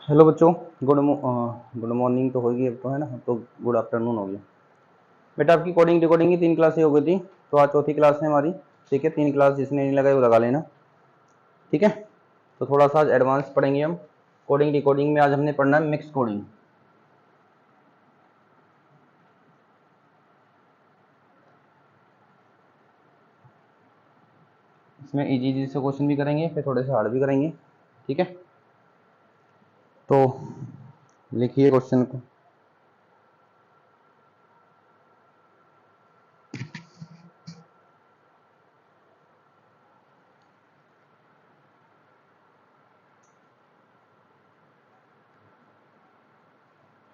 Hello बच्चों। Good morning तो होगी अब तो, है ना। तो गुड आफ्टरनून हो गया। बेटा आपकी कोडिंग डिकोडिंग की 3 क्लासें हो गई थी, तो आज चौथी क्लास है हमारी। ठीक है, 3 क्लास जिसने नहीं लगाई वो लगा लेना। ठीक है, तो थोड़ा सा आज एडवांस पढ़ेंगे हम। कोडिंग डिकोडिंग में आज हमने पढ़ना है मिक्स कोडिंग। इसमें इजी इजी से क्वेश्चन भी करेंगे, फिर थोड़े से हार्ड भी करेंगे। ठीक है, तो लिखिए क्वेश्चन को।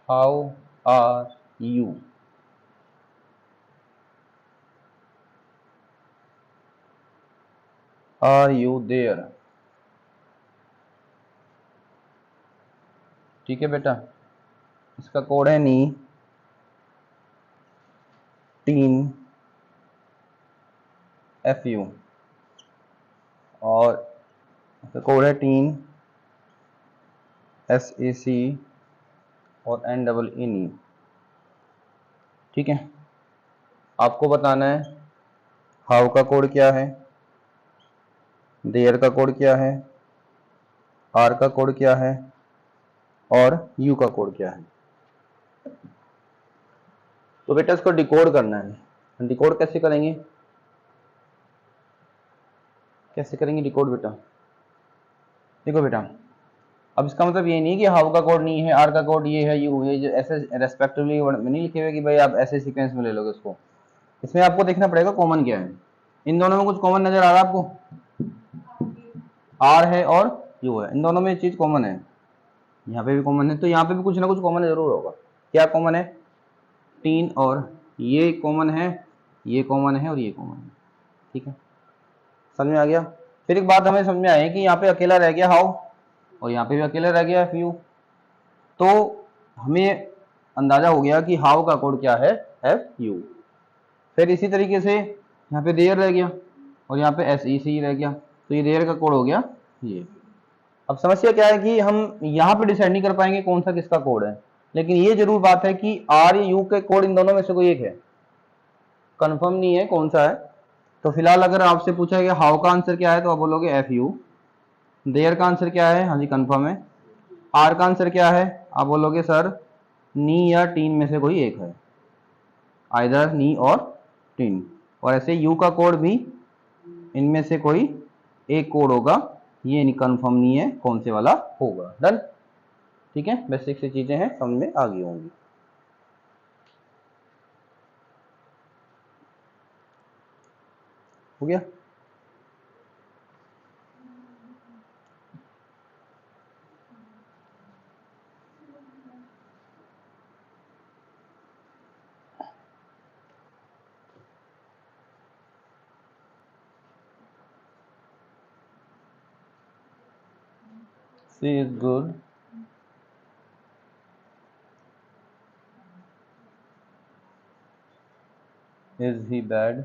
How are you? Are you there? ठीक है बेटा, इसका कोड है नी टीन एफ यू, और इसका कोड है टीन SAC और NEE। ठीक है, आपको बताना है हाउ का कोड क्या है, देयर का कोड क्या है, आर का कोड क्या है, और यू का कोड क्या है। तो बेटा इसको डिकोड करना है। डिकोड कैसे करेंगे, कैसे करेंगे डिकोड बेटा? देखो बेटा, अब इसका मतलब ये नहीं कि हाउ का कोड नहीं है, आर का कोड ये है, यू है, ऐसे रेस्पेक्टिवली नहीं लिखे हुए कि भाई आप ऐसे सीक्वेंस में ले लोगे उसको। इसमें आपको देखना पड़ेगा कॉमन क्या है। इन दोनों में कुछ कॉमन नजर आ रहा है आपको? आर है और यू है, इन दोनों में चीज कॉमन है। यहाँ पे भी कॉमन है, तो यहाँ पे भी कुछ ना कुछ कॉमन जरूर होगा। क्या कॉमन है? तीन, और ये कॉमन है, ये कॉमन है, और ये कॉमन है। ठीक है, समझ में आ गया? फिर एक बात हमें समझ में आई कि यहाँ पे अकेला रह गया हाउ, और यहाँ पे भी अकेला रह गया एफ यू। तो हमें अंदाजा हो गया कि हाउ का कोड क्या है, एफ यू। फिर इसी तरीके से यहाँ पे देयर रह गया, और यहाँ पे SEC रह गया, तो ये देयर का कोड हो गया ये। अब समस्या क्या है कि हम यहाँ पे डिसाइड नहीं कर पाएंगे कौन सा किसका कोड है, लेकिन ये जरूर बात है कि आर या यू के कोड इन दोनों में से कोई एक है। कंफर्म नहीं है कौन सा है। तो फिलहाल अगर आपसे पूछा गया हाउ का आंसर क्या है, तो आप बोलोगे एफ यू। देयर का आंसर क्या है? हाँ जी कंफर्म है। आर का आंसर क्या है? आप बोलोगे सर नी या टीन में से कोई एक है, आइदर नी और टीन। और ऐसे यू का कोड भी इनमें से कोई एक कोड होगा, ये कंफर्म नहीं है कौन से वाला होगा। डन? ठीक है, बेसिक सी चीजें हैं, समझ में आ गई होंगी। हो गया? She is good, is he bad,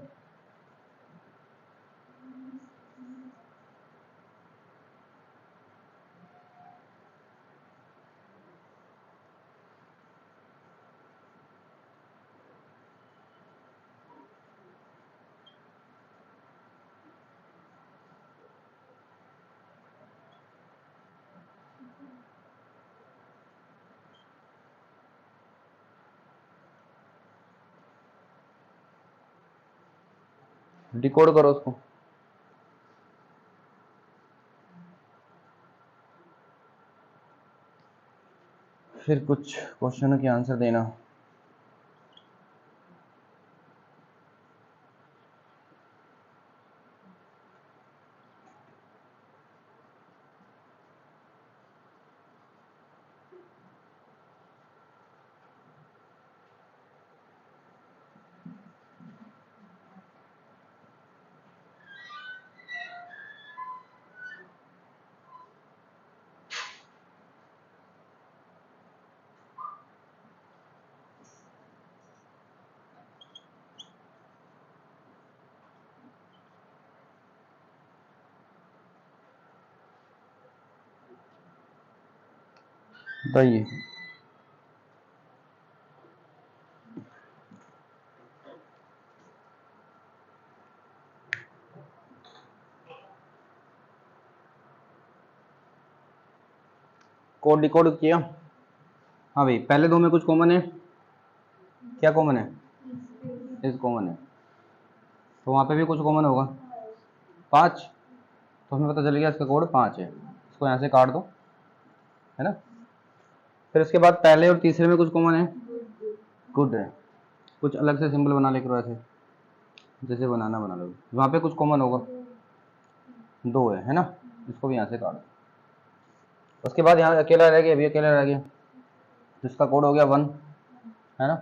decode करो उसको। फिर कुछ क्वेश्चनों के आंसर देना। बताइए। कोड डिकोड किया। हाँ भाई, पहले दो में कुछ कॉमन है, क्या कॉमन है? इस कॉमन है, तो वहाँ पे भी कुछ कॉमन होगा, 5, तो हमें पता चल गया इसका कोड 5 है। इसको यहाँ से काट दो, है ना। फिर इसके बाद पहले और तीसरे में कुछ कॉमन है, गुड है। कुछ अलग से सिंबल बना ले करो, ऐसे जैसे बनाना बना लो। वहाँ पे कुछ कॉमन होगा, 2 है ना। इसको भी यहाँ से काट दो। उसके बाद यहाँ अकेला रह गया, अभी अकेला रह गया, जिसका कोड हो गया 1, है ना।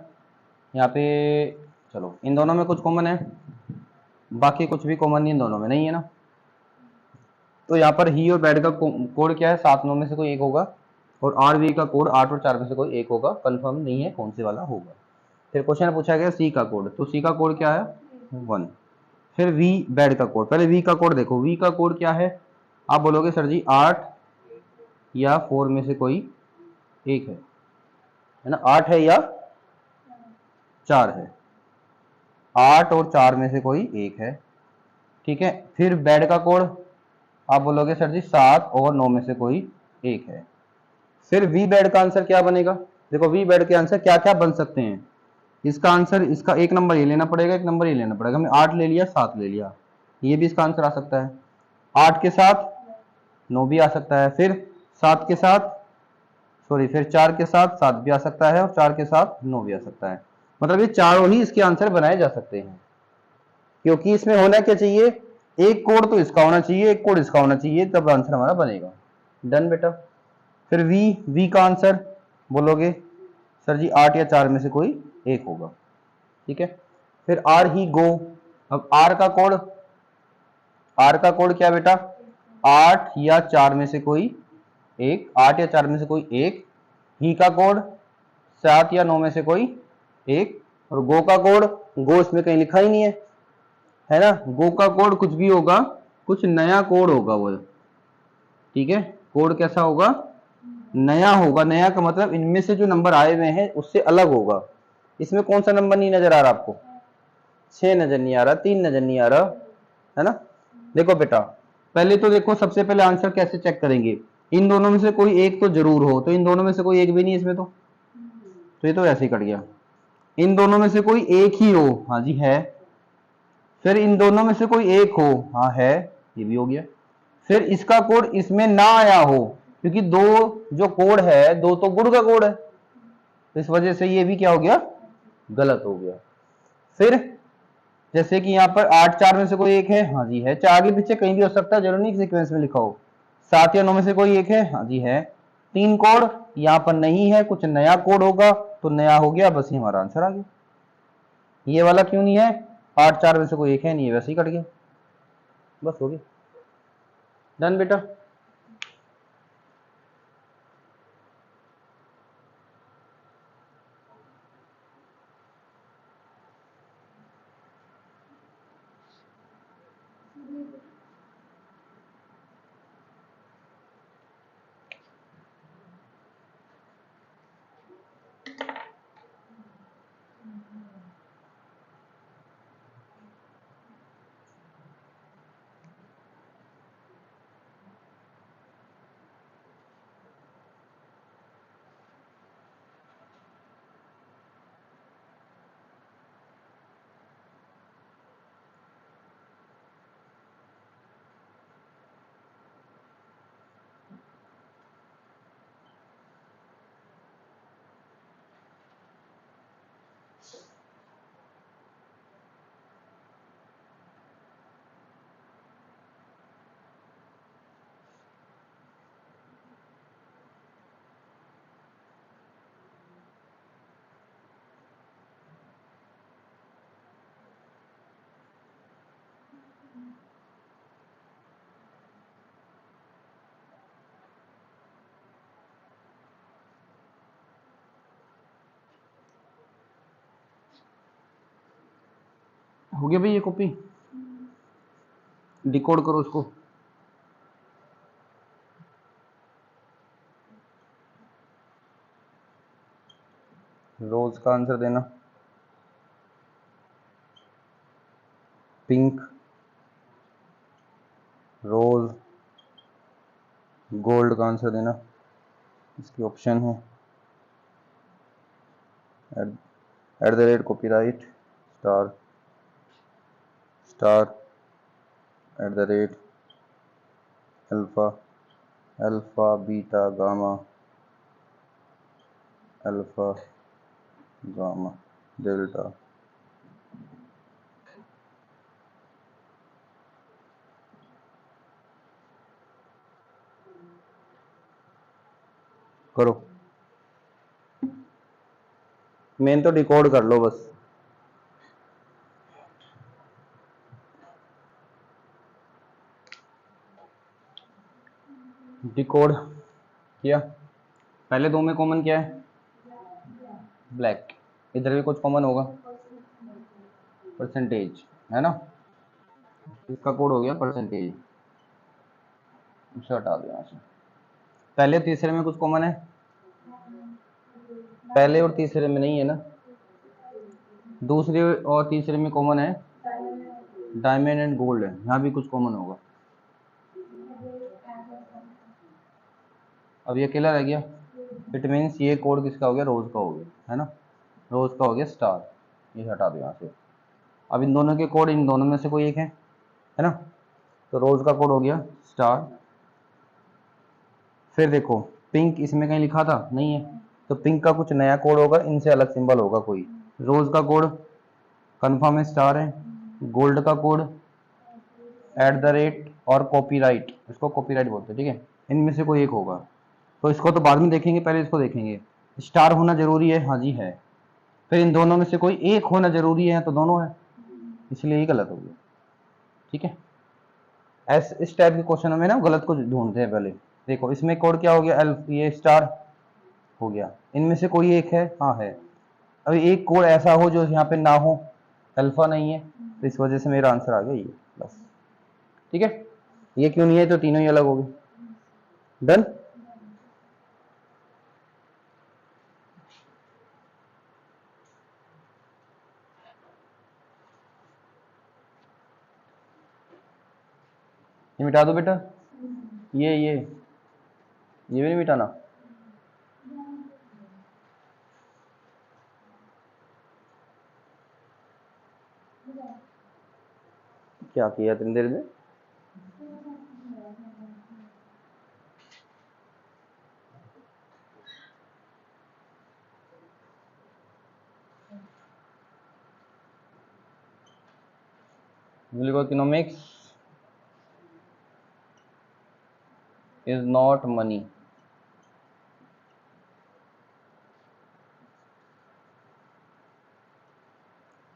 यहाँ पे चलो, इन दोनों में कुछ कॉमन है, बाकी कुछ भी कॉमन नहीं इन दोनों में, नहीं है ना। तो यहाँ पर ही और बैड का कोड क्या है, 7 9 में से कोई एक होगा, और आर वी का कोड 8 और 4 में से कोई एक होगा। कंफर्म नहीं है कौन से वाला होगा। फिर क्वेश्चन पूछा गया सी का कोड, तो सी का कोड क्या है, 1। फिर वी बैड का कोड, पहले वी का कोड देखो, वी का कोड क्या है। आप बोलोगे सर जी 8 या 4 में से कोई एक है ना। 8 है या 4 है, 8 और 4 में से कोई एक है, ठीक है। फिर बैड का कोड आप बोलोगे सर जी 7 और 9 में से कोई एक है। फिर वी बैड का आंसर क्या बनेगा, देखो वी बैड के आंसर क्या क्या बन सकते हैं। इसका आंसर, इसका एक नंबर ये लेना पड़ेगा, एक नंबर ये लेना पड़ेगा। हमने 8 ले लिया, 7 ले लिया, ये भी इसका आंसर आ सकता है। 8 के साथ 9 भी आ सकता है, फिर 7 के साथ सॉरी फिर 4 के साथ 7 भी आ सकता है, और 4 के साथ 9 भी आ सकता है। मतलब ये चारों ही इसके आंसर बनाए जा सकते हैं, क्योंकि इसमें होना क्या चाहिए, एक कोड तो इसका होना चाहिए, एक कोड इसका होना चाहिए, तब आंसर हमारा बनेगा। डन बेटा। फिर वी का आंसर बोलोगे सर जी 8 या 4 में से कोई एक होगा, ठीक है। फिर आर ही गो, अब आर का कोड क्या बेटा, 8 या 4 में से कोई एक, 8 या 4 में से कोई एक। ही का कोड 7 या 9 में से कोई एक, और गो का कोड, गो इसमें कहीं लिखा ही नहीं है ना। गो का कोड कुछ भी होगा, कुछ नया कोड होगा वो, ठीक है। कोड कैसा होगा, नया होगा। नया का मतलब इनमें से जो नंबर आए हुए हैं उससे अलग होगा। इसमें कौन सा नंबर नहीं नजर आ रहा आपको, 6 नजर नहीं आ रहा, 3 नजर नहीं आ रहा, है ना। देखो बेटा, पहले तो देखो, सबसे पहले आंसर कैसे चेक करेंगे, इन दोनों में से कोई एक तो जरूर हो, तो इन दोनों में से कोई एक भी नहीं इसमें, तो ये तो ऐसे ही कट गया। इन दोनों में से कोई एक ही हो, हाँ जी है। फिर इन दोनों में से कोई एक हो, हाँ है, ये भी हो गया। फिर इसका कोड इसमें ना आया हो, क्योंकि दो जो कोड है, दो तो गुड का कोड है, तो इस वजह से ये भी क्या हो गया, गलत हो गया। फिर जैसे कि यहाँ पर 8 4 में से कोई एक है, हाँ जी है, चार आगे पीछे कहीं भी हो सकता है, जरूरी नहीं सीक्वेंस में लिखा हो। 7 या 9 में से कोई एक है, हाँ जी है। 3 कोड यहाँ पर नहीं है, कुछ नया कोड होगा, तो नया हो गया, बस ये हमारा आंसर आ गया। ये वाला क्यों नहीं है, 8 4 में से कोई एक है नहीं, वैसे ही कट गया, बस हो गया। डन बेटा। हो गया भाई, ये कॉपी डिकोड करो उसको। रोज का आंसर देना, पिंक, रोज, गोल्ड का आंसर देना। इसकी ऑप्शन है at the rate copyright star star at the rate alpha alpha beta gamma alpha gamma delta. करो, मेन तो डिकोड कर लो बस। डिकोड किया। पहले दो में कॉमन क्या है? ब्लैक। इधर भी कुछ कॉमन होगा, परसेंटेज, है ना। इसका कोड हो गया परसेंटेज, इसे हटा दो यहाँ से। पहले तीसरे में कुछ कॉमन है? पहले और तीसरे में नहीं है ना। दूसरे और तीसरे में कॉमन है डायमंड एंड गोल्ड है, यहाँ भी कुछ कॉमन होगा। अब ये अकेला रह गया, इट मीन्स ये कोड किसका हो गया? रोज का हो गया, है ना। रोज का हो गया स्टार, ये हटा दो यहाँ से। अब इन दोनों के कोड इन दोनों में से कोई एक है ना। तो रोज का कोड हो गया स्टार। फिर देखो पिंक इसमें कहीं लिखा था? नहीं है, तो पिंक का कुछ नया कोड होगा, इनसे अलग सिंबल होगा कोई। रोज का कोड कन्फर्म है स्टार है। गोल्ड का कोड एट द रेट और कॉपीराइट, इसको कॉपीराइट बोलते हैं, ठीक है। इनमें से कोई एक होगा, तो इसको तो बाद में देखेंगे, पहले इसको देखेंगे। स्टार होना जरूरी है? हाँ जी है। फिर इन दोनों में से कोई एक होना जरूरी है, तो दोनों है, इसलिए ये गलत हो गया, ठीक है। इस टाइप के क्वेश्चनों में ना गलत को ढूंढते हैं पहले। देखो इसमें कोड क्या हो गया? ये स्टार हो गया। इनमें से कोई एक है? हाँ है। अभी एक कोड ऐसा हो जो यहाँ पे ना हो, अल्फा नहीं है, तो इस वजह से मेरा आंसर आ गया ये बस, ठीक है। ये क्यों नहीं है? तो तीनों ही अलग हो गए। डन। ये मिटा दो बेटा, ये भी नहीं मिटाना। क्या किया इतनी देर में? Economics is not money.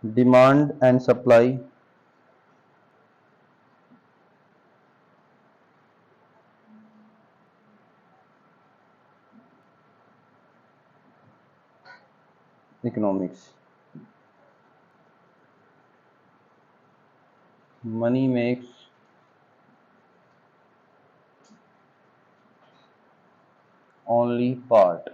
Demand and supply economics. Money makes only part.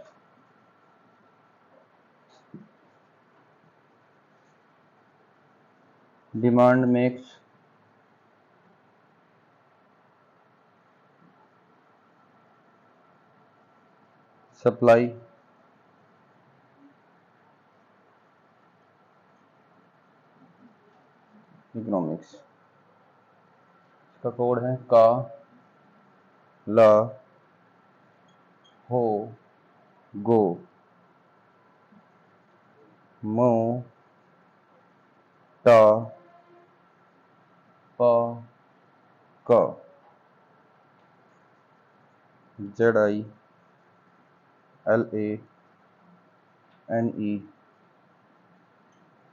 Demand makes supply economics. इसका कोड है का ला हो गो मो टा पा का ZI LA NE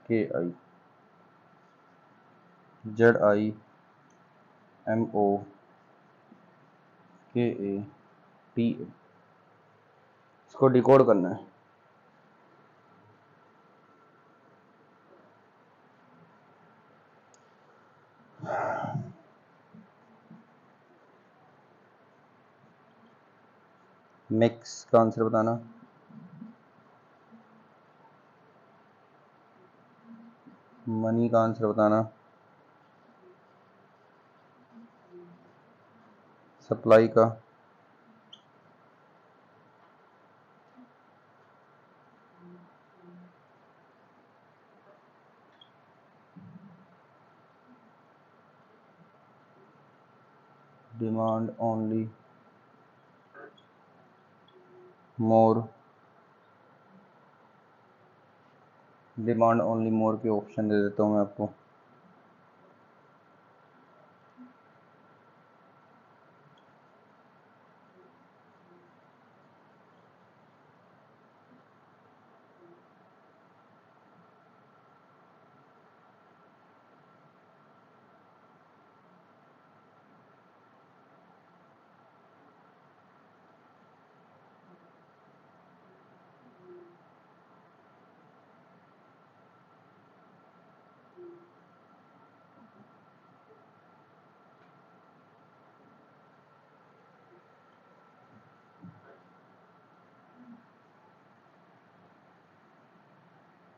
KI ZI MO KATA। इसको डिकोड करना है। मिक्स का आंसर बताना। मनी का आंसर बताना, सप्लाई का डिमांड ओनली मोर, डिमांड ओनली मोर के ऑप्शन दे देता हूँ मैं आपको।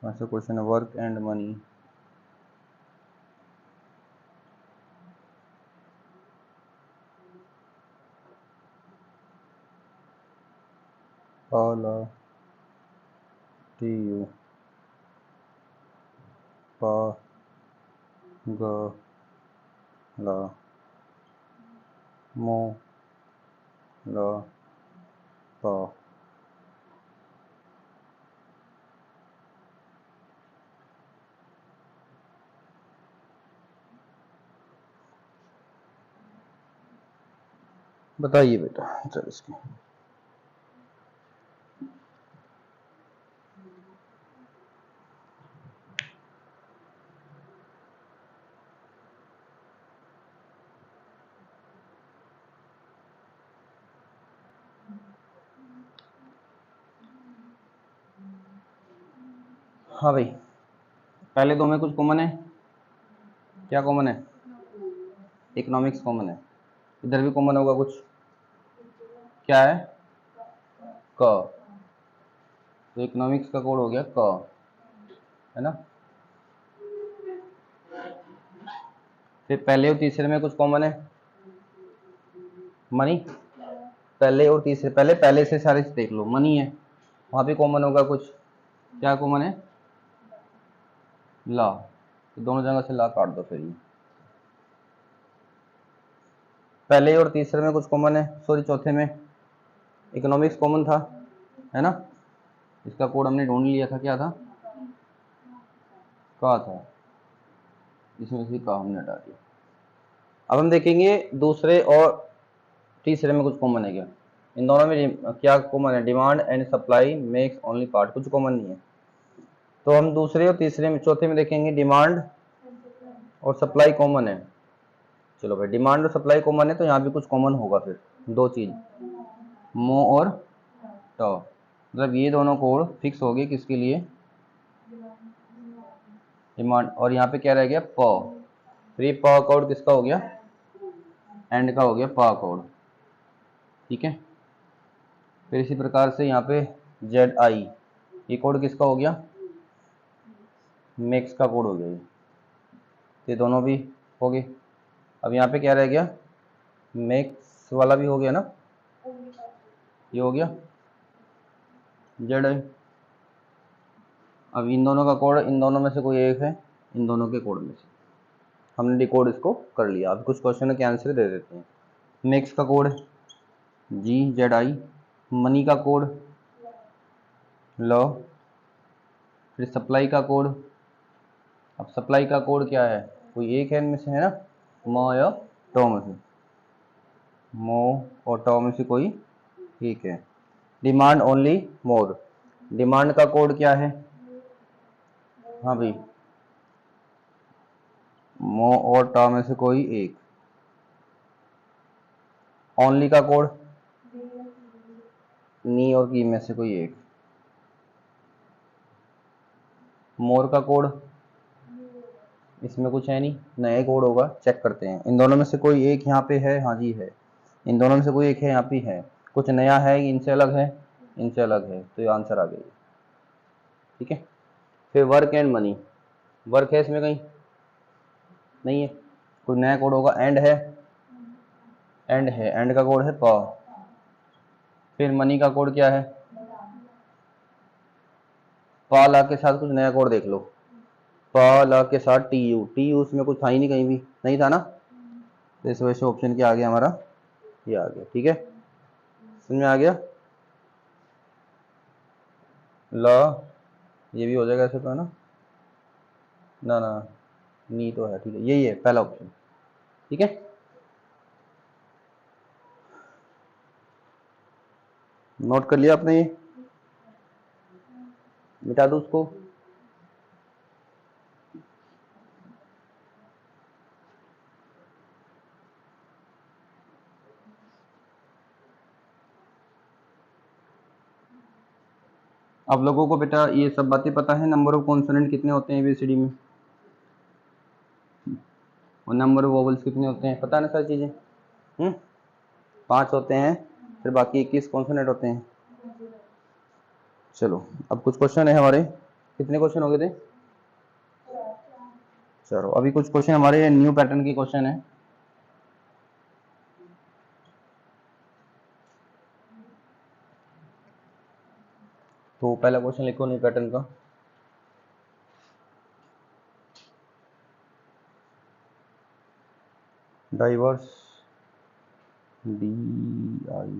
ऐसा क्वेश्चन है, वर्क एंड मनी। पाला टी यू पा ग ला मो ला पा। बताइए बेटा चल इसकी। हाँ भाई, पहले दो में कुछ कॉमन है, क्या कॉमन है? इकोनॉमिक्स कॉमन है। इधर भी कॉमन होगा कुछ, क्या है? क। तो इकोनॉमिक्स का कोड हो गया क, है ना। फिर पहले और तीसरे में कुछ कॉमन है, मनी। पहले और तीसरे, पहले से सारे देख लो, मनी है, वहां पे कॉमन होगा कुछ, क्या कॉमन है? ला। तो दोनों जगह से ला काट दो फिर ये। पहले और तीसरे में कुछ कॉमन है, सॉरी चौथे में इकोनॉमिक्स कॉमन था, है ना। इसका कोड हमने ढूंढ लिया था, क्या था? का था, इसमें से का हमने हटा दिया। अब हम देखेंगे दूसरे और तीसरे में कुछ कॉमन है क्या। इन दोनों में क्या कॉमन है? Demand and supply makes only part, कुछ कॉमन नहीं है। तो हम दूसरे और तीसरे में, चौथे में देखेंगे डिमांड और सप्लाई कॉमन है। चलो भाई, डिमांड और सप्लाई कॉमन है तो यहाँ भी कुछ कॉमन होगा फिर, दो चीज, मो और टॉ। मतलब ये दोनों कोड फिक्स हो गए किसके लिए? डिमांड। और यहाँ पे क्या रह गया? प। फिर ये प कोड किसका हो गया? एंड का हो गया प कोड, ठीक है। फिर इसी प्रकार से यहाँ पे जेड आई, ये कोड किसका हो गया? मैक्स का कोड हो गया ये दोनों भी हो गए। अब यहाँ पे क्या रह गया? मैक्स वाला भी हो गया ना, ये हो गया जेड आई। अब इन दोनों का कोड, इन दोनों में से कोई एक है, इन दोनों के कोड में से हमने डिकोड इसको कर लिया। अब कुछ क्वेश्चन के आंसर दे देते हैं। मैक्स का code G Z I, money का कोड लो, फिर सप्लाई का कोड। अब सप्लाई का कोड क्या है? कोई एक है इनमें से, है ना, मो या टॉ में से, मो और टॉ में से कोई एक है। डिमांड ओनली मोर, डिमांड का कोड क्या है? हाँ भाई, मो और टॉ में से कोई एक। ओनली का कोड नी और की में से कोई एक। मोर का कोड, इसमें कुछ है नहीं, नया कोड होगा, चेक करते हैं। इन दोनों में से कोई एक यहाँ पे है, हाँ जी है। इन दोनों में से कोई एक है, यहाँ पे है। कुछ नया है, इनसे अलग है, इनसे अलग है, तो ये आंसर आ गई, ठीक है। फिर वर्क एंड मनी, वर्क है इसमें कहीं? नहीं है। कोई नया कोड होगा? एंड है? एंड है, एंड का कोड है प। फिर मनी का कोड क्या है? प ला के साथ कुछ नया कोड देख लो। प ला के साथ टी यू, टी यू उसमें कुछ था ही नहीं, कहीं भी नहीं था ना, तो इस वजह से ऑप्शन क्या आ गया हमारा, ये आ गया। ठीक है, समझ में आ गया? ल ये भी हो जाएगा ऐसे तो, है ना? ना ना, नी तो है। ठीक है, यही है पहला ऑप्शन। ठीक है, नोट कर लिया आपने? ये मिटा दो उसको। आप लोगों को बेटा ये सब बातें पता है? नंबर ऑफ कॉन्सोनेंट कितने होते हैं एबीसीडी में, और नंबर ऑफ वोवेल्स कितने होते हैं, पता है ना सारी चीजें? 5 होते हैं, फिर बाकी 21 कॉन्सोनेंट होते हैं। चलो अब कुछ क्वेश्चन है हमारे। कितने क्वेश्चन हो गए थे? चलो अभी कुछ क्वेश्चन हमारे न्यू पैटर्न के क्वेश्चन है। तो पहला क्वेश्चन लिखो न्यू पैटर्न का। Diverse, D I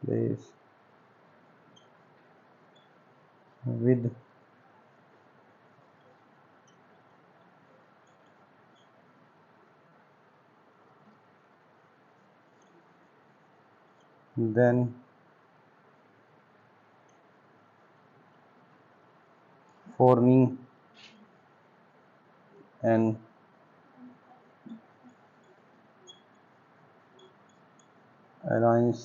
place with then forming an alliance,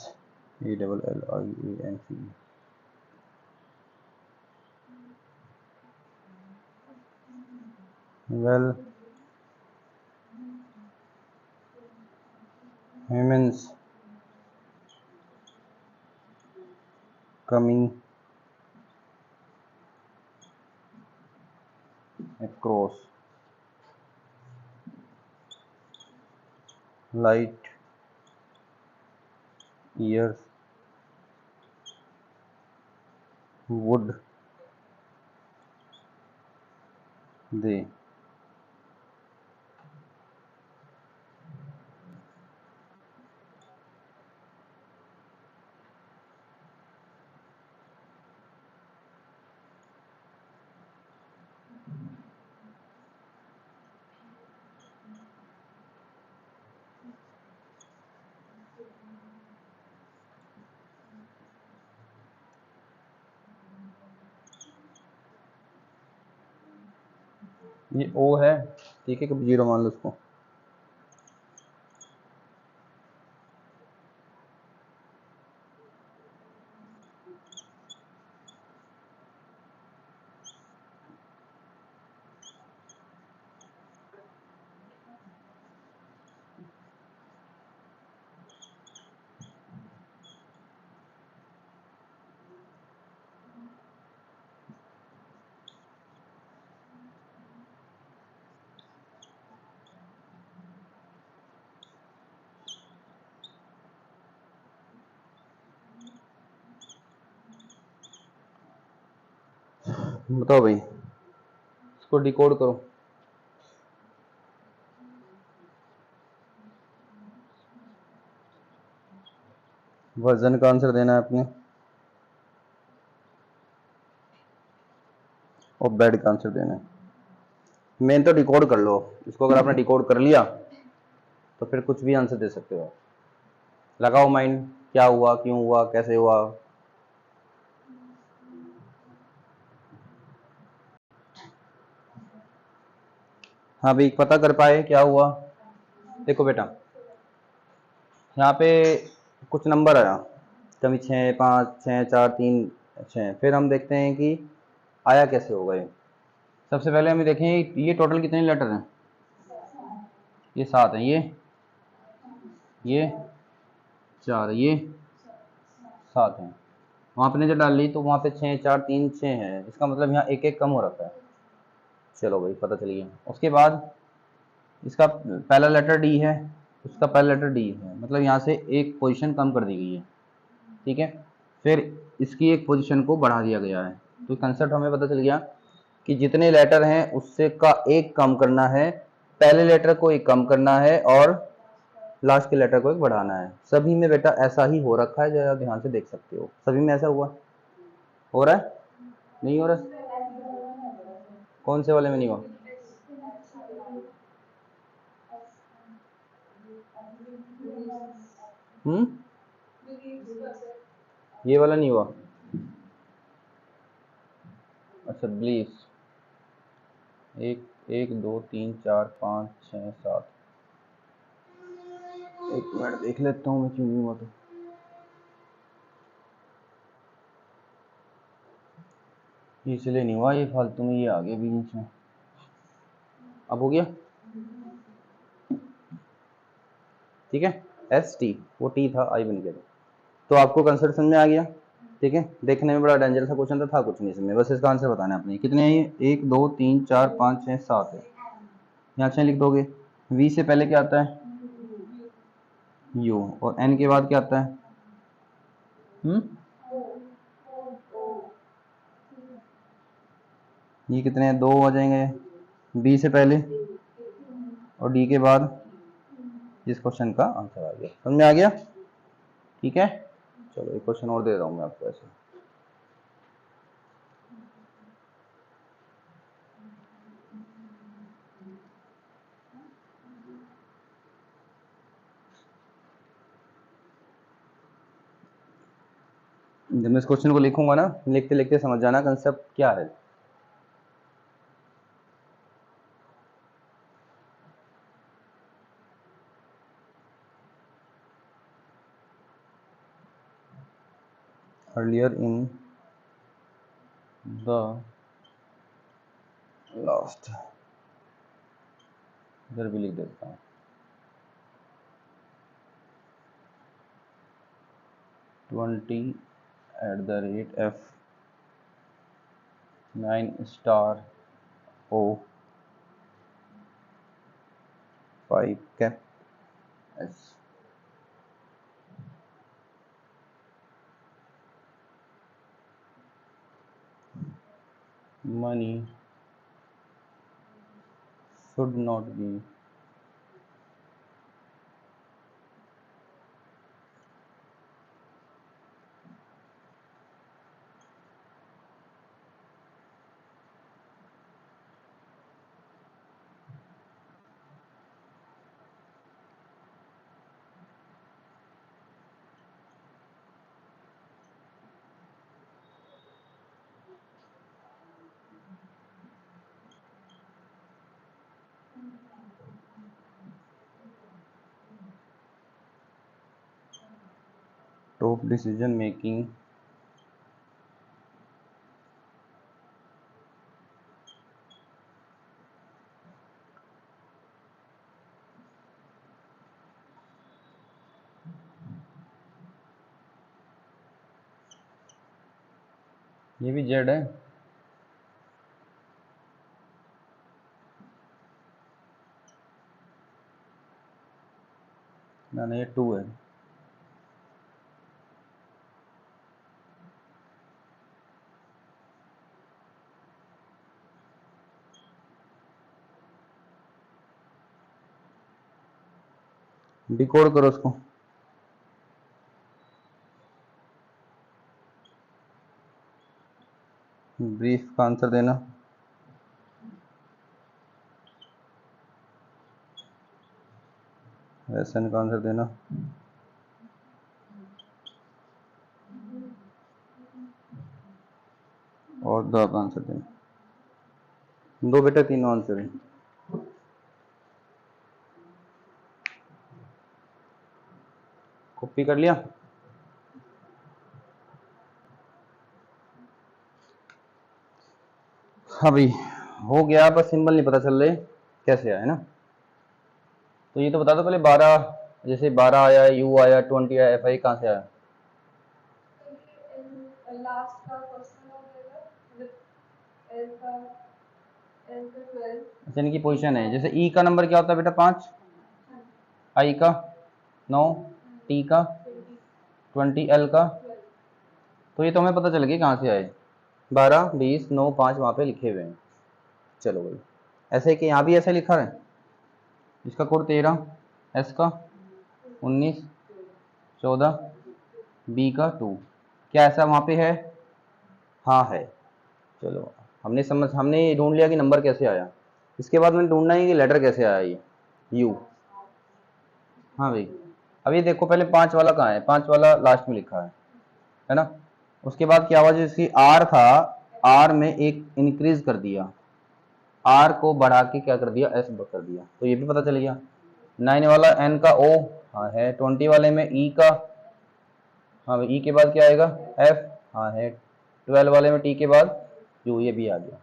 ALLIANCE, well humans coming across light years would they ये ओ है, ठीक है, कभी जीरो मान लो उसको। बताओ भाई, इसको डिकोड करो। वर्जन का आंसर देना है आपने, और बेड का आंसर देना है। मेन तो डिकोड कर लो इसको, अगर आपने डिकोड कर लिया तो फिर कुछ भी आंसर दे सकते हो। लगाओ माइंड, क्या हुआ, क्यों हुआ, कैसे हुआ। हाँ भाई, पता कर पाए क्या हुआ? देखो बेटा, यहाँ पे कुछ नंबर आया, कभी 6, 5, 6, 4, 3, 6। फिर हम देखते हैं कि आया कैसे होगा ये। सबसे पहले हम देखें ये टोटल कितने लेटर हैं। ये 7 हैं, ये 4, ये 7 है। वहाँ पे ने जो डाल ली तो वहाँ पे 6, 4, 3, 6 है, इसका मतलब यहाँ एक एक कम हो रखा है। चलो भाई पता चल गया। उसके बाद इसका पहला लेटर डी है, उसका पहला लेटर डी है, मतलब यहाँ से एक पोजीशन कम कर दी गई है, ठीक है। फिर इसकी एक पोजीशन को बढ़ा दिया गया है। तो कंसेप्ट हमें पता चल गया कि जितने लेटर हैं उससे का एक कम करना है, पहले लेटर को एक कम करना है और लास्ट के लेटर को एक बढ़ाना है। सभी में बेटा ऐसा ही हो रखा है, जरा ध्यान से देख सकते हो। सभी में ऐसा हुआ हो रहा है, नहीं हो रहा? कौन से वाले में नहीं हुआ? ये वाला नहीं हुआ? अच्छा प्लीज 1, 1, 2, 3, 4, 5, 6, 7, एक मिनट देख लेता हूँ मैं क्यों नहीं हुआ। तो इसलिए नहीं हुआ, ये फालतू में ये आ गया बीच में। अब हो गया, ठीक है। एस टी, वो टी था, आई बन गया। तो आपको कंसेप्ट समझ में आ गया, ठीक है। देखने में बड़ा डेंजरस सा क्वेश्चन था कुछ नहीं इसमें, बस इसका आंसर बताना है आपने। कितने हैं ये? 1, 2, 3, 4, 5, 6, 7 है। यहाँ 6 लिख दोगे। वी से पहले क्या आता है? यू। और एन के बाद क्या आता है? ये कितने हैं? 2 हो जाएंगे बी से पहले, और डी के बाद इस क्वेश्चन का आंसर आ गया। समझ में आ गया, ठीक है। चलो एक क्वेश्चन और दे रहा हूँ मैं आपको ऐसे। जब मैं इस क्वेश्चन को लिखूंगा ना, लिखते लिखते समझ जाना कंसेप्ट क्या है। अर्लियर इन द लास्ट, इधर भी लिख देता हूँ। $20@f9*O5 money should not be top decision making ये भी जेड है। ना ये 2 है। डिकोड करो उसको। ब्रीफ का आंसर देना। एसएन का आंसर देना। और दो का आंसर देना। 2 बेटा 3 आंसर है। कॉपी कर लिया? हाँ भाई हो गया, बस सिंबल नहीं पता चल रहे कैसे आए ना। तो ये तो बता दो पहले 12 जैसे 12 आया, यू आया, 20 आया, एफ आई कहाँ से आया? लास्ट का क्वेश्चन हो जाएगा मतलब एल का 12। अच्छा, इनकी पोजीशन है। जैसे ई का नंबर क्या होता है बेटा? 5, आई का 9, टी का 20, एल का, तो ये तो हमें पता चल गया कहाँ से आए। 12, 20, 9, 5 वहाँ पे लिखे हुए हैं। चलो भाई, ऐसे कि यहाँ भी ऐसे लिखा है। इसका कोड 13, एस का 19, 14, बी का 2। क्या ऐसा वहाँ पे है? हाँ है। चलो, हमने ढूंढ लिया कि नंबर कैसे आया। इसके बाद मैंने ढूंढना है कि लेटर कैसे आया ये यू। हाँ भाई, अब ये देखो पहले 5 वाला कहाँ है? 5 वाला लास्ट में लिखा है ना। उसके बाद क्या हुआ, जो इसकी आर था, आर में एक इंक्रीज कर दिया, आर को बढ़ा के क्या कर दिया? एस कर दिया, तो ये भी पता चल गया। 9 वाला एन का ओ, हाँ है। 20 वाले में ई का, हाँ भाई ई के बाद क्या आएगा? एफ, हाँ है। 12 वाले में टी के बाद यू, ये भी आ गया।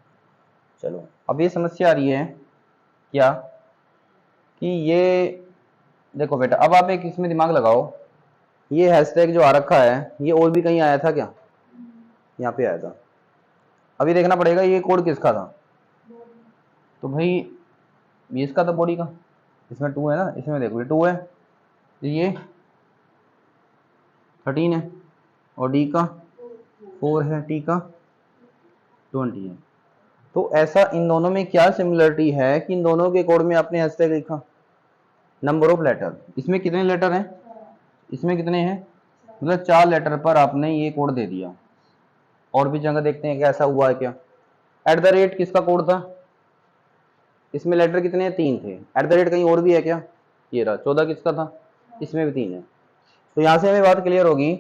चलो, अब ये समस्या आ रही है क्या कि ये देखो बेटा, अब आप एक इसमें दिमाग लगाओ, ये हैशटैग जो आ रखा है, ये और भी कहीं आया था क्या? यहाँ पे आया था। अभी देखना पड़ेगा ये कोड किसका था। तो भाई ये इसका था, बॉडी का। इसमें 2 है ना, इसमें देखो ये 2 है, ये 13 है, और डी का 4 है, टी का 20 है। तो ऐसा इन दोनों में क्या सिमिलरिटी है कि इन दोनों के कोड में आपने हैशटैग लिखा? Number of letter. इसमें कितने लेटर हैं? इसमें कितने हैं? मतलब 4 लेटर पर आपने ये कोड दे दिया। और भी जगह देखते हैं कि ऐसा हुआ है क्या। एट द रेट किसका कोड था? इसमें लेटर कितने हैं? 3 थे। एट द रेट कहीं और भी है क्या? ये रहा। 14 किसका था? इसमें भी 3 है। तो यहाँ से हमें बात क्लियर होगी,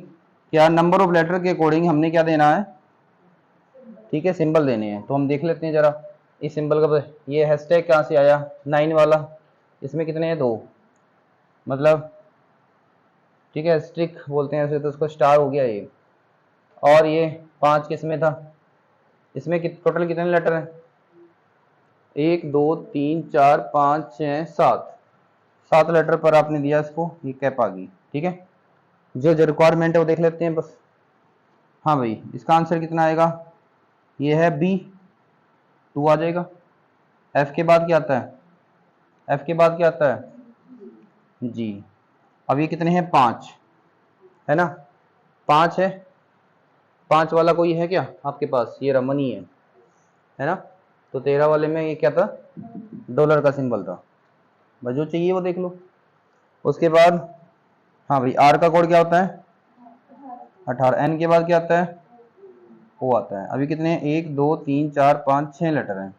क्या नंबर ऑफ लेटर के अकॉर्डिंग हमने क्या देना है? ठीक है, सिंबल देने हैं। तो हम देख लेते हैं जरा इस सिंबल का। ये हैशटैग कहाँ से आया? 9 वाला। इसमें कितने हैं? 2, मतलब ठीक है, स्ट्रिक बोलते हैं ऐसे, तो उसको स्टार हो गया ये। और ये 5 किस में था? इसमें टोटल कितने लेटर हैं? 1, 2, 3, 4, 5, 6, 7। 7 लेटर पर आपने दिया इसको, ये कैप आ गई। ठीक है, जो जो रिक्वायरमेंट है वो देख लेते हैं बस। हाँ भाई, इसका आंसर कितना आएगा? ये है बी, 2 आ जाएगा। एफ के बाद क्या आता है? एफ के बाद क्या आता है? जी। अब ये कितने हैं? 5 है ना, 5 है। 5 वाला कोई है क्या आपके पास? ये रमनी है ना। तो 13 वाले में ये क्या था? डॉलर का सिंबल था। बस जो चाहिए वो देख लो। उसके बाद हाँ भाई, आर का कोड क्या होता है? 18। एन के बाद क्या आता है? ओ आता है। अभी कितने हैं? 1, 2, 3, 4, 5, 6 लेटर हैं।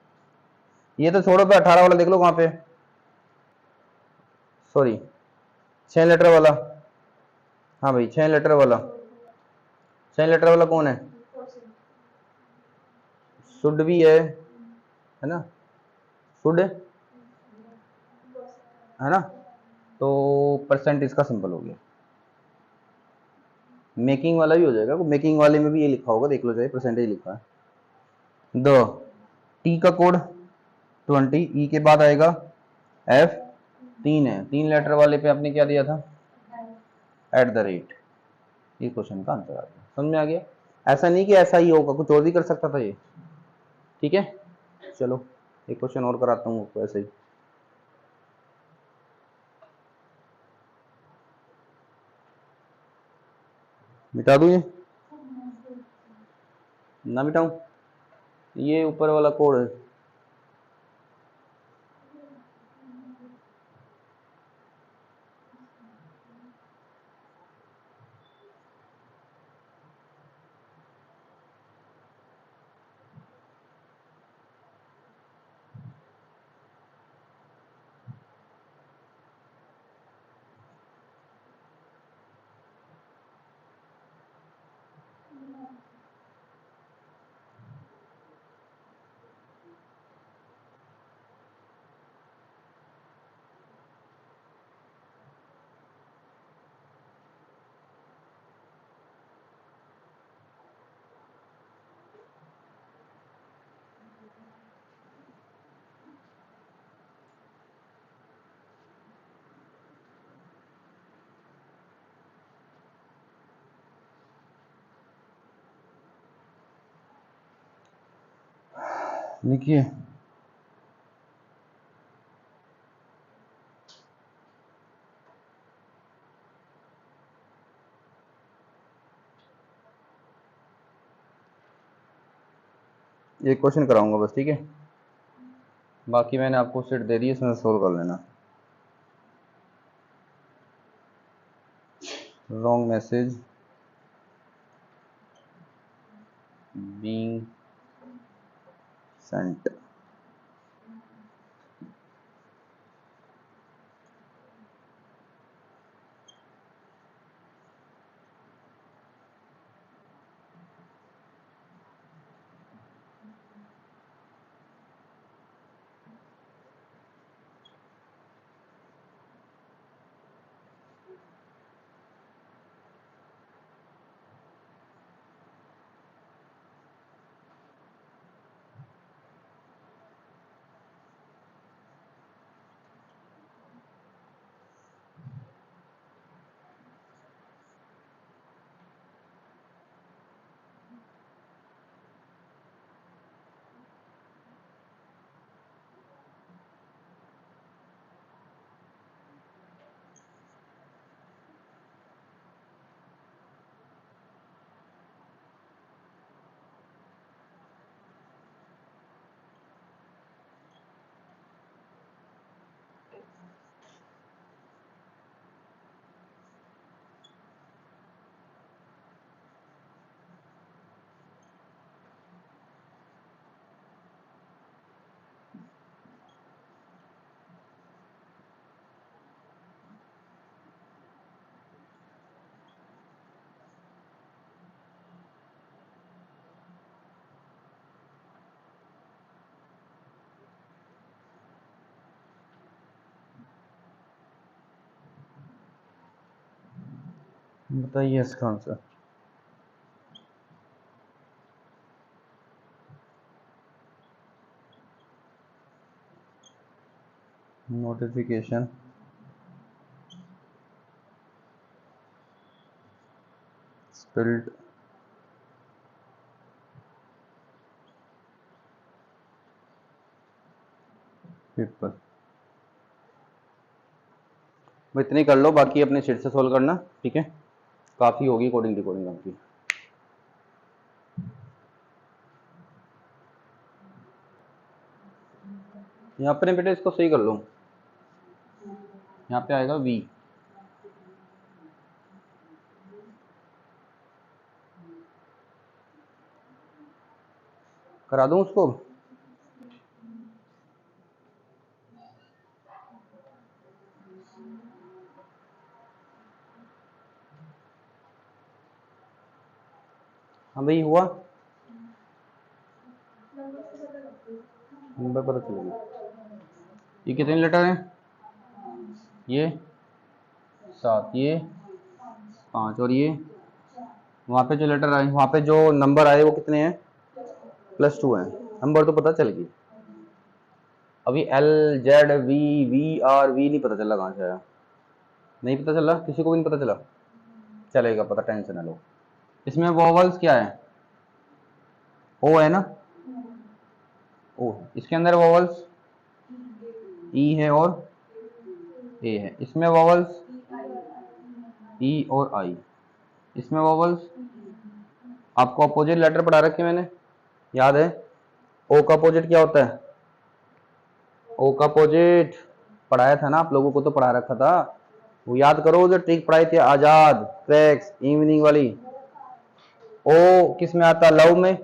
ये तो छोड़ो पे, 18 वाला देख लो वहां पे, सॉरी 6 लेटर वाला। हाँ भाई 6 लेटर वाला, 6 लेटर वाला कौन है? शुड भी है ना, शुड है ना। तो परसेंट इसका सिंपल हो गया। मेकिंग वाला भी हो जाएगा, मेकिंग वाले में भी ये लिखा होगा, देख लो चाहे परसेंटेज लिखा है। द टी का कोड 20, ई के बाद आएगा एफ। 3 है, 3 लेटर वाले पे आपने क्या दिया था? At the rate. ये क्वेश्चन का आंसर आ गया। समझ में आ गया? ऐसा नहीं कि ऐसा ही होगा, कुछ और भी कर सकता था ये। ठीक है, चलो एक क्वेश्चन और कराता हूँ आपको ऐसे ही। मिटा दूँ ये? ना मिटाऊँ? ये ऊपर वाला कोड है। लिखिए एक क्वेश्चन कराऊंगा बस, ठीक है, बाकी मैंने आपको सेट दे दी, इसमें सोल्व कर लेना। Wrong message being Saint. बताइए इसका आंसर। Notification spilled paper. इतनी कर लो, बाकी अपने शीट से सोल्व करना, ठीक है, काफ़ी होगी कोडिंग रिकॉर्डिंग आपकी। यहाँ पर बेटे इसको सही कर लो, यहाँ पे आएगा वी, करा दूं उसको। हाँ भाई हुआ, नंबर पता चलेगा। ये कितने लेटर हैं? ये 7, ये 5, और ये वहाँ पे जो लेटर आए, वहाँ पे जो नंबर आए वो कितने हैं? +2 हैं। नंबर तो पता चल गई। अभी L Z V V R V नहीं पता चला कहाँ से आया, नहीं पता चला, किसी को भी नहीं पता चला, चलेगा पता, टेंशन ना लो। इसमें वोवल्स क्या है? ओ है ना, ओ, इसके अंदर वोवल्स ई है और ए है, इसमें वोवल्स ई और आई, इसमें वोवल्स आपको अपोजिट लेटर पढ़ा रखे मैंने, याद है? ओ का अपोजिट क्या होता है? ओ का अपोजिट पढ़ाया था ना आप लोगों को, तो पढ़ा रखा था, वो याद करो, जो ट्रिक पढ़ाई थी आजाद क्रैक्स इवनिंग वाली। ओ किस में आता है? लव में,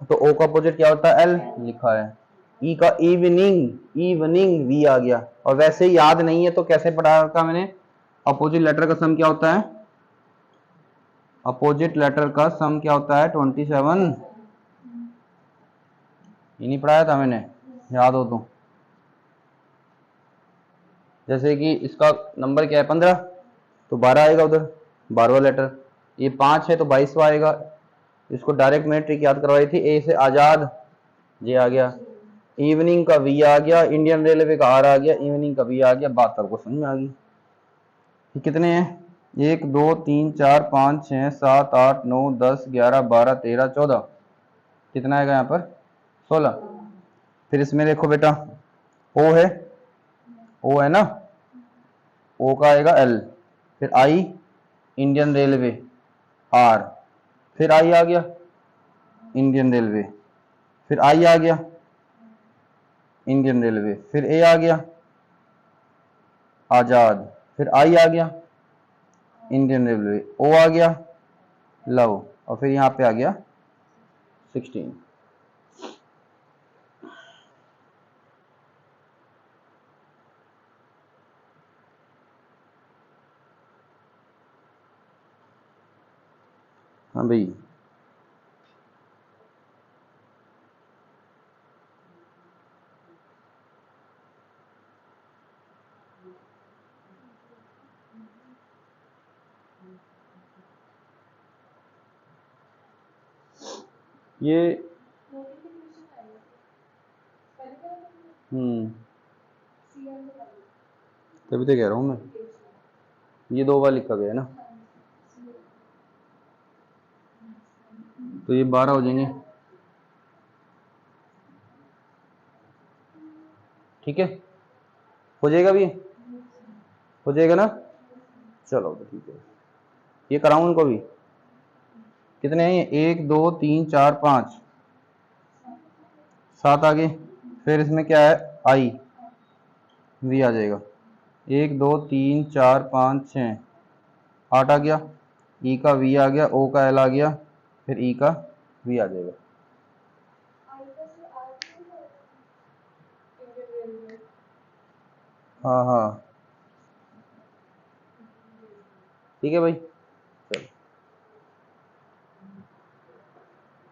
तो ओ का अपोजिट क्या होता है? एल लिखा है। ई का इवनिंग, इवनिंग वी आ गया, और वैसे ही याद नहीं है तो कैसे पढ़ा रखा मैंने? अपोजिट लेटर का सम क्या होता है? अपोजिट लेटर का सम क्या होता है? 27। ये नहीं पढ़ाया था मैंने, याद हो तो। जैसे कि इसका नंबर क्या है? 15, तो 12 आएगा उधर, 12वां लेटर। ये 5 है तो 22वां आएगा। इसको डायरेक्ट मैंने ट्रिक याद करवाई थी, ए से आजाद, ये आ गया, इवनिंग का वी आ गया, इंडियन रेलवे का आर आ गया, इवनिंग का वी आ गया, बात सबको समझ में आ गई। ये कितने हैं? 1 2 3 4 5 6 7 8 9 10 11 12 13 14, कितना आएगा यहाँ पर? 16। फिर इसमें देखो बेटा ओ है, ओ है ना, ओ का आएगा एल, फिर आई इंडियन रेलवे, आर, फिर आई आ गया इंडियन रेलवे, फिर आई आ गया इंडियन रेलवे, फिर ए आ गया आजाद, फिर आई आ गया इंडियन रेलवे, ओ आ गया लव, और फिर यहाँ पे आ गया 16। हाँ भाई, ये नोटिफिकेशन आएगा पहले क्या था सीएम का तभी तो कह रहा हूँ मैं, नोटिफिकेशन ये 2 बार लिखा गया है ना, तो ये 12 हो जाएंगे। ठीक है, हो जाएगा भी, हो जाएगा ना, चलो तो ठीक है, ये कराऊं उनको भी, कितने हैं ये, 1 2 3 4 5 7 आगे, फिर इसमें क्या है आई, वी आ जाएगा, 1 2 3 4 5 6 8 आ गया, ई का वी आ गया, ओ का एल आ गया, फिर ई का वी आ जाएगा। आईका से आगे है इंडियन रेलवे हाँ हाँ, ठीक है भाई।